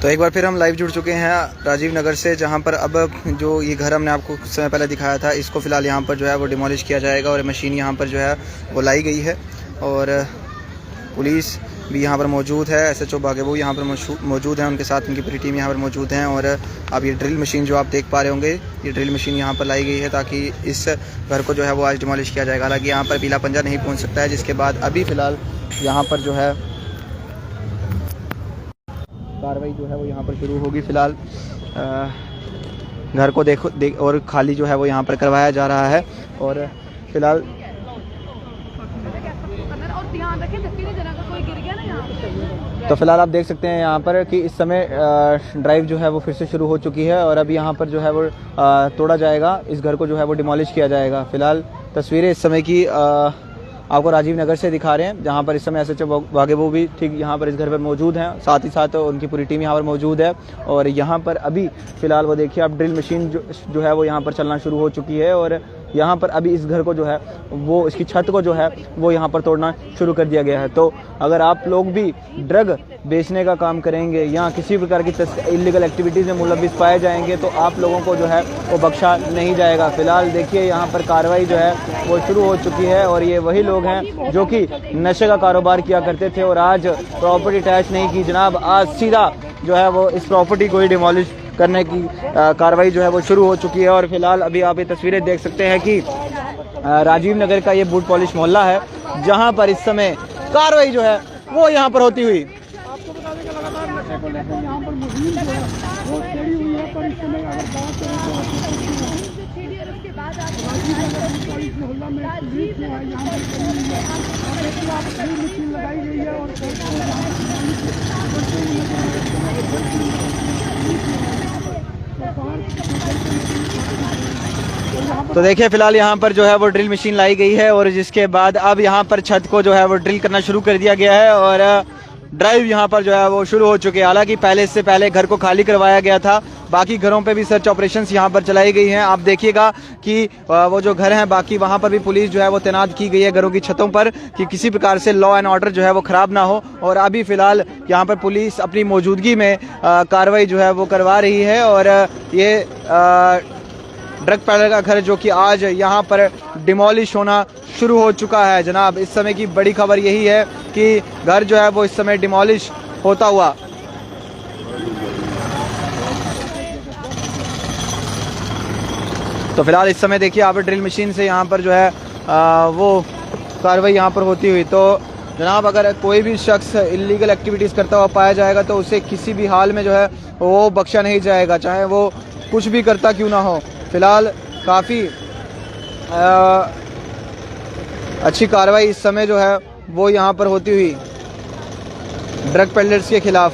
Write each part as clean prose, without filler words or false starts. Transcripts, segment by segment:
तो एक बार फिर हम लाइव जुड़ चुके हैं राजीव नगर से, जहां पर अब जो ये घर हमने आपको कुछ समय पहले दिखाया था, इसको फ़िलहाल यहां पर जो है वो डिमोलिश किया जाएगा और मशीन यहां पर जो है वो लाई गई है और पुलिस भी यहां पर मौजूद है। SHO बागेबू यहां पर मौजूद हैं, उनके साथ उनकी पूरी टीम यहां पर मौजूद हैं। और अब ये ड्रिल मशीन जो आप देख पा रहे होंगे, ये ड्रिल मशीन यहां पर लाई गई है ताकि इस घर को जो है वो आज डिमोलिश किया जाएगा। हालाँकि यहाँ पर पीला पंजा नहीं पहुँच सकता है, जिसके बाद अभी फ़िलहाल यहाँ पर जो है कार्रवाई जो है वो यहाँ पर शुरू होगी। फ़िलहाल घर को देखो और खाली जो है वो यहाँ पर करवाया जा रहा है। और फ़िलहाल तो फ़िलहाल आप देख सकते हैं यहाँ पर कि इस समय ड्राइव जो है वो फिर से शुरू हो चुकी है और अब यहाँ पर जो है वो तोड़ा जाएगा, इस घर को जो है वो डिमोलिश किया जाएगा। फ़िलहाल तस्वीरें इस समय की आपको राजीव नगर से दिखा रहे हैं, जहां पर इस समय SHO बागेबू भी ठीक यहां पर इस घर पर मौजूद हैं, साथ ही साथ उनकी पूरी टीम यहां पर मौजूद है। और यहां पर अभी फ़िलहाल वो देखिए आप ड्रिल मशीन जो है वो यहां पर चलना शुरू हो चुकी है और यहाँ पर अभी इस घर को जो है वो इसकी छत को जो है वो यहाँ पर तोड़ना शुरू कर दिया गया है। तो अगर आप लोग भी ड्रग बेचने का काम करेंगे या किसी प्रकार की इलीगल एक्टिविटीज़ में मुलविस पाए जाएंगे तो आप लोगों को जो है वो बख्शा नहीं जाएगा। फ़िलहाल देखिए यहाँ पर कार्रवाई जो है वो शुरू हो चुकी है और ये वही लोग हैं जो कि नशे का कारोबार किया करते थे और आज प्रॉपर्टी टैच नहीं की जनाब, आज सीधा जो है वो इस प्रॉपर्टी को ही डिमोलिश करने की कार्रवाई जो है वो शुरू हो चुकी है। और फिलहाल अभी आप ये तस्वीरें देख सकते हैं कि राजीव नगर का ये बूट पॉलिश मोहल्ला है, जहां पर इस समय कार्रवाई जो है वो यहां पर होती हुई आपको बता दें कि लगातार नशे को लेकर यहाँ पर मुहिम जो है वो छेड़ी हुई है। पर इस समय अगर बात करें तो पुलिस मोहल्ला में पुलिस जो है यहाँ पर खड़ी हुई है और ड्रिल मशीन लगाई गई है और तो देखिए फ़िलहाल यहाँ पर जो है वो ड्रिल मशीन लाई गई है और जिसके बाद अब यहाँ पर छत को जो है वो ड्रिल करना शुरू कर दिया गया है और ड्राइव यहाँ पर जो है वो शुरू हो चुके हैं। हालांकि पहले इससे पहले घर को खाली करवाया गया था, बाकी घरों पे भी सर्च ऑपरेशंस यहाँ पर चलाई गई हैं। आप देखिएगा कि वो जो घर हैं बाकी वहाँ पर भी पुलिस जो है वो तैनात की गई है घरों की छतों पर कि किसी प्रकार से लॉ एंड ऑर्डर जो है वो ख़राब ना हो। और अभी फ़िलहाल यहाँ पर पुलिस अपनी मौजूदगी में कार्रवाई जो है वो करवा रही है और ये ड्रग पैडलर का घर जो कि आज यहाँ पर डिमोलिश होना शुरू हो चुका है। जनाब इस समय की बड़ी खबर यही है कि घर जो है वो इस समय डिमोलिश होता हुआ तो फिलहाल इस समय देखिए आप ड्रिल मशीन से यहाँ पर जो है वो कार्रवाई यहाँ पर होती हुई। तो जनाब अगर कोई भी शख्स इलीगल एक्टिविटीज़ करता हुआ पाया जाएगा तो उसे किसी भी हाल में जो है वो बख्शा नहीं जाएगा, चाहे वो कुछ भी करता क्यों ना हो। फ़िलहाल काफ़ी अच्छी कार्रवाई इस समय जो है वो यहाँ पर होती हुई ड्रग पेडलर्स के खिलाफ।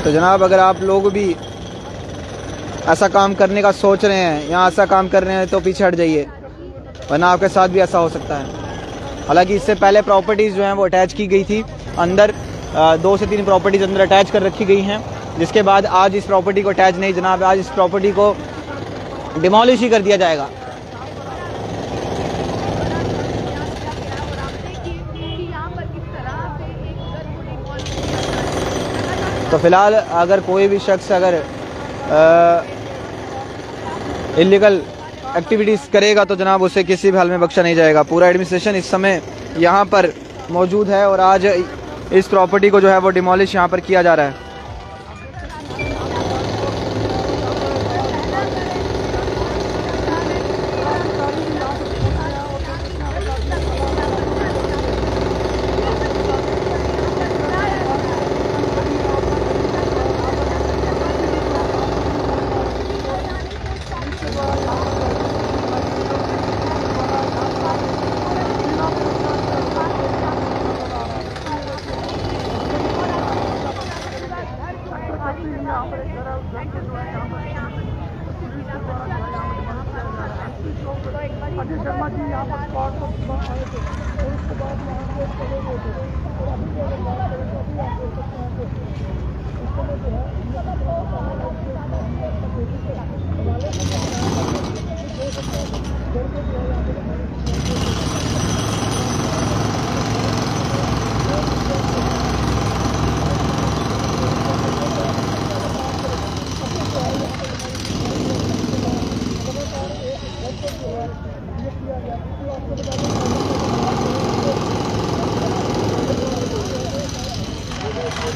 तो जनाब अगर आप लोग भी ऐसा काम करने का सोच रहे हैं या ऐसा काम कर रहे हैं तो पीछे हट जाइए, वरना आपके साथ भी ऐसा हो सकता है। हालांकि इससे पहले प्रॉपर्टीज़ जो हैं वो अटैच की गई थी, अंदर 2 से 3 प्रॉपर्टीज़ अंदर अटैच कर रखी गई हैं, जिसके बाद आज इस प्रॉपर्टी को अटैच नहीं जनाब, आज इस प्रॉपर्टी को डिमोलिश ही कर दिया जाएगा। तो फिलहाल अगर कोई भी शख्स अगर इलीगल एक्टिविटीज़ करेगा तो जनाब उसे किसी भी हाल में बख्शा नहीं जाएगा। पूरा एडमिनिस्ट्रेशन इस समय यहाँ पर मौजूद है और आज इस प्रॉपर्टी को जो है वो डिमोलिश यहाँ पर किया जा रहा है। अजय शर्मा जी यहाँ पर स्पॉट पर सुबह आए थे और उसके बाद यहाँ पे चले गए थे। और अभी जो अगर बात करें तो अभी आप देख सकते हैं कि इस समय जो है घर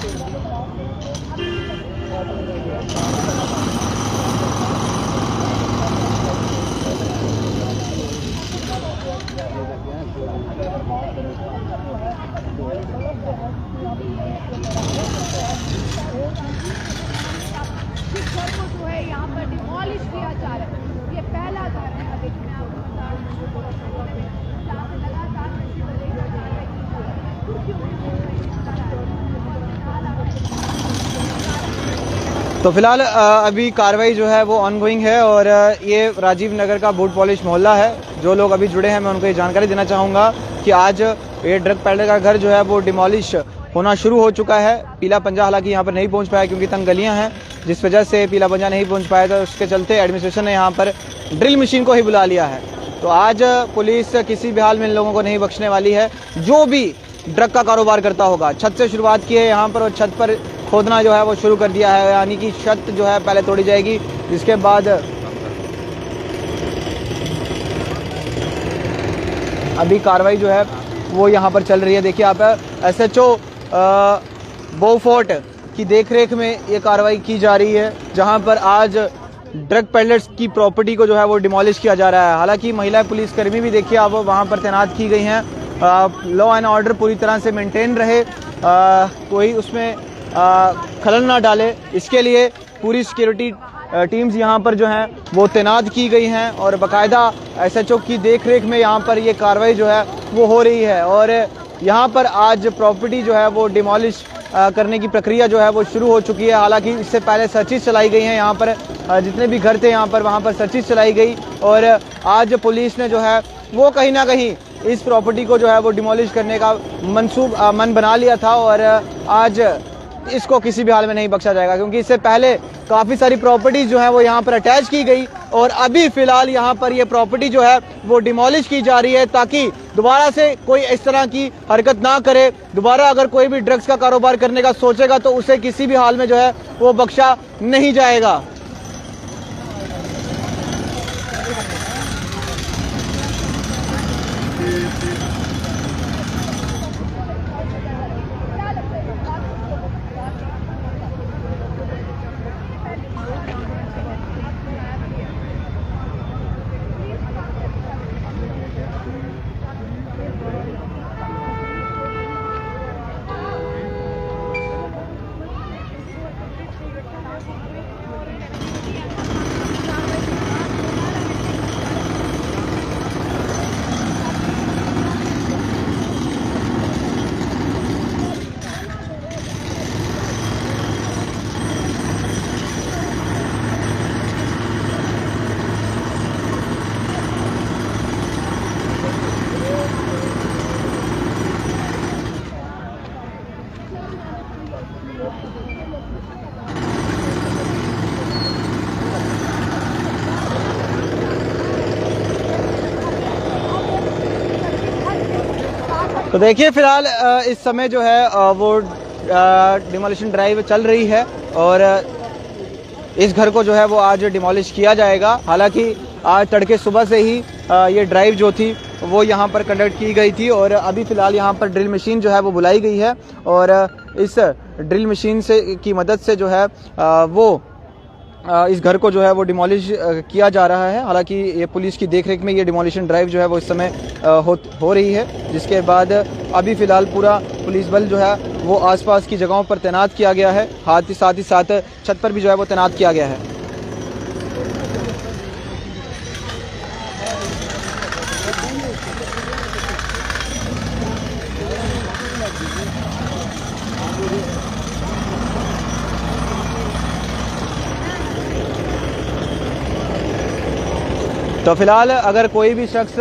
को जो है यहाँ पर डिमोलिश किया जा रहा है। ये पहला घर है। अभी मैं आपको बता रही हूँ जहाँ पे लगातार तो फिलहाल अभी कार्रवाई जो है वो ऑनगोइंग है और ये राजीव नगर का बूट पॉलिश मोहल्ला है। जो लोग अभी जुड़े हैं मैं उनको ये जानकारी देना चाहूँगा कि आज ये ड्रग पैडलर का घर जो है वो डिमोलिश होना शुरू हो चुका है। पीला पंजा हालांकि यहाँ पर नहीं पहुँच पाया क्योंकि तंग गलियाँ हैं, जिस वजह से पीला पंजा नहीं पहुँच पाया था। उसके चलते एडमिनिस्ट्रेशन ने यहाँ पर ड्रिल मशीन को ही बुला लिया है। तो आज पुलिस किसी भी हाल में इन लोगों को नहीं बख्शने वाली है। जो भी ड्रग का कारोबार करता होगा, छत से शुरुआत की है यहाँ पर और छत पर खोदना जो है वो शुरू कर दिया है, यानी कि छत जो है पहले तोड़ी जाएगी, जिसके बाद अभी कार्रवाई जो है वो यहाँ पर चल रही है। देखिए आप SHO बोफोर्ट की देखरेख में ये कार्रवाई की जा रही है, जहाँ पर आज ड्रग पेडलर्स की प्रॉपर्टी को जो है वो डिमोलिश किया जा रहा है। हालांकि महिला पुलिसकर्मी भी देखिए अब वहाँ पर तैनात की गई हैं। लॉ एंड ऑर्डर पूरी तरह से मेंटेन रहे, कोई उसमें खलल ना डाले, इसके लिए पूरी सिक्योरिटी टीम्स यहाँ पर जो हैं वो तैनात की गई हैं और बाकायदा SHO की देखरेख में यहाँ पर ये कार्रवाई जो है वो हो रही है। और यहाँ पर आज प्रॉपर्टी जो है वो डिमोलिश करने की प्रक्रिया जो है वो शुरू हो चुकी है। हालांकि इससे पहले सर्चिस चलाई गई हैं, यहाँ पर जितने भी घर थे यहाँ पर वहाँ पर सर्चिस चलाई गई और आज पुलिस ने जो है वो कहीं ना कहीं इस प्रॉपर्टी को जो है वो डिमोलिश करने का मन बना लिया था और आज इसको किसी भी हाल में नहीं बख्शा जाएगा, क्योंकि इससे पहले काफ़ी सारी प्रॉपर्टीज जो है वो यहाँ पर अटैच की गई और अभी फिलहाल यहाँ पर ये प्रॉपर्टी जो है वो डिमोलिश की जा रही है ताकि दोबारा से कोई इस तरह की हरकत ना करे। दोबारा अगर कोई भी ड्रग्स का कारोबार करने का सोचेगा तो उसे किसी भी हाल में जो है वो बख्शा नहीं जाएगा। तो देखिए फिलहाल इस समय जो है वो डिमोलिशन ड्राइव चल रही है और इस घर को जो है वो आज डिमोलिश किया जाएगा। हालांकि आज तड़के सुबह से ही ये ड्राइव जो थी वो यहाँ पर कंडक्ट की गई थी और अभी फ़िलहाल यहाँ पर ड्रिल मशीन जो है वो बुलाई गई है और इस ड्रिल मशीन से की मदद से जो है वो इस घर को जो है वो डिमोलिश किया जा रहा है। हालांकि ये पुलिस की देखरेख में ये डिमोलिशन ड्राइव जो है वो इस समय हो रही है, जिसके बाद अभी फ़िलहाल पूरा पुलिस बल जो है वो आसपास की जगहों पर तैनात किया गया है। साथ ही साथ छत पर भी जो है वो तैनात किया गया है। तो फिलहाल अगर कोई भी शख्स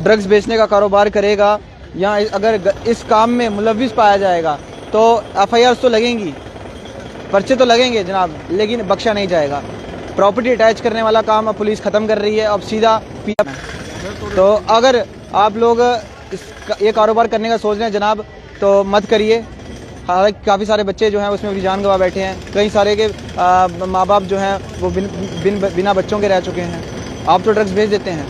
ड्रग्स बेचने का कारोबार करेगा या अगर इस काम में मुलविस पाया जाएगा तो FIR तो लगेंगी, पर्चे तो लगेंगे जनाब, लेकिन बख्शा नहीं जाएगा। प्रॉपर्टी अटैच करने वाला काम अब पुलिस ख़त्म कर रही है, अब सीधा PM। तो अगर आप लोग ये कारोबार करने का सोच रहे हैं जनाब तो मत करिए। हालांकि काफ़ी सारे बच्चे जो हैं उसमें भी जान गंवा बैठे हैं, कई सारे के माँ बाप जो हैं वो बिना बच्चों के रह चुके हैं। आप तो ड्रग्स भेज देते हैं,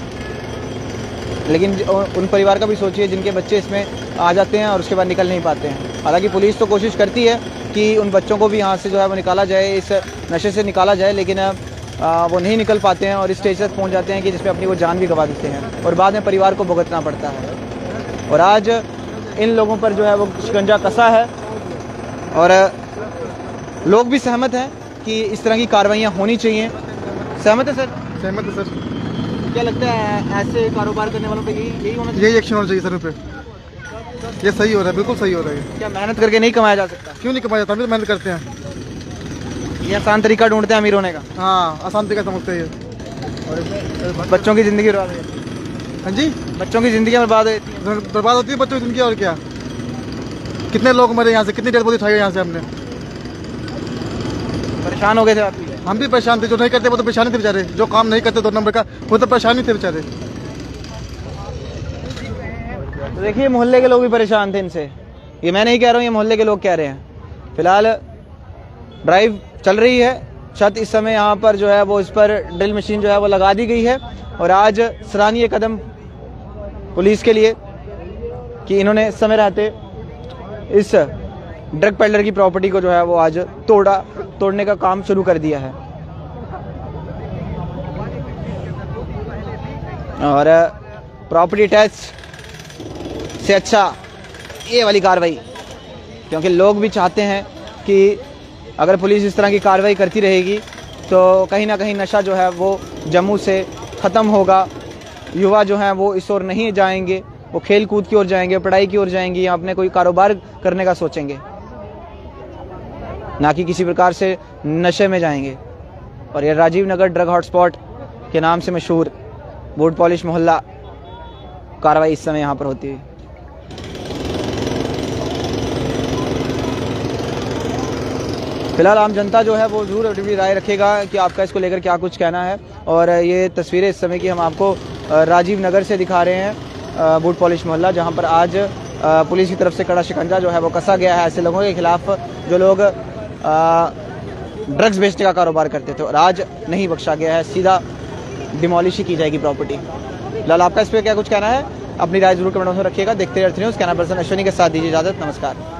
लेकिन उन परिवार का भी सोचिए जिनके बच्चे इसमें आ जाते हैं और उसके बाद निकल नहीं पाते हैं। हालांकि पुलिस तो कोशिश करती है कि उन बच्चों को भी यहाँ से जो है वो निकाला जाए, इस नशे से निकाला जाए, लेकिन वो नहीं निकल पाते हैं और इस स्टेज तक पहुँच जाते हैं कि जिसमें अपनी वो जान भी गंवा देते हैं और बाद में परिवार को भुगतना पड़ता है। और आज इन लोगों पर जो है वो शिकंजा कसा है और लोग भी सहमत हैं कि इस तरह की कार्रवाइयाँ होनी चाहिए। सहमत है सर? सहमत है सर। क्या लगता है ऐसे कारोबार करने वालों पे यही होना चाहिए? यही एक्शन होना चाहिए सर पे। ये सही हो रहा है, बिल्कुल सही हो रहा है। क्या मेहनत करके नहीं कमाया जा सकता? क्यों नहीं कमाया जाता, हम भी तो मेहनत करते हैं। ये आसान तरीका ढूंढते हैं अमीर होने का। हाँ, आसान तरीका समझते हैं। और बच्चों की ज़िंदगी बर्बाद है। हाँ जी, बच्चों की ज़िंदगी बर्बाद है। बर्बाद होती है बच्चों की जिंदगी, और क्या। कितने लोग मरे यहाँ से, कितनी डेड बॉडी उठाई यहाँ से हमने। परेशान हो गए थे आप भी? हम भी परेशान थे, जो नहीं करते वो तो परेशान थे बेचारे, जो काम नहीं करते 2 नंबर का वो तो परेशान ही थे बेचारे। तो देखिए मोहल्ले के लोग भी परेशान थे इनसे, ये मैं नहीं कह रहा हूँ, ये मोहल्ले के लोग कह रहे हैं। फिलहाल ड्राइव चल रही है, छत इस समय यहाँ पर जो है वो इस पर ड्रिल मशीन जो है वो लगा दी गई है और आज सराहनीय कदम पुलिस के लिए कि इन्होंने समय रहते इस ड्रग पेडलर की प्रॉपर्टी को जो है वो आज तोड़ने का काम शुरू कर दिया है। और प्रॉपर्टी टैक्स से अच्छा ये वाली कार्रवाई, क्योंकि लोग भी चाहते हैं कि अगर पुलिस इस तरह की कार्रवाई करती रहेगी तो कहीं ना कहीं नशा जो है वो जम्मू से ख़त्म होगा। युवा जो हैं वो इस ओर नहीं जाएंगे, वो खेल कूद की ओर जाएंगे, पढ़ाई की ओर जाएंगे या अपने कोई कारोबार करने का सोचेंगे, ना कि किसी प्रकार से नशे में जाएंगे। और ये राजीव नगर ड्रग हॉटस्पॉट के नाम से मशहूर बूट पॉलिश मोहल्ला कार्रवाई इस समय यहाँ पर होती है। फिलहाल आम जनता जो है वो जरूर अपनी राय रखेगा कि आपका इसको लेकर क्या कुछ कहना है। और ये तस्वीरें इस समय की हम आपको राजीव नगर से दिखा रहे हैं, बूट पॉलिश मोहल्ला, जहाँ पर आज पुलिस की तरफ से कड़ा शिकंजा जो है वो कसा गया है ऐसे लोगों के खिलाफ जो लोग ड्रग्स बेचने का कारोबार करते थे, और आज नहीं बख्शा गया है, सीधा डिमोलिश ही की जाएगी प्रॉपर्टी। फिलहाल आपका इस पर क्या कुछ कहना है, अपनी राय जरूर कमेंट में रखिएगा। देखते रहिए अर्थ न्यूज़। कैमरा पर्सन अश्विनी के साथ दीजिए इजाजत। नमस्कार।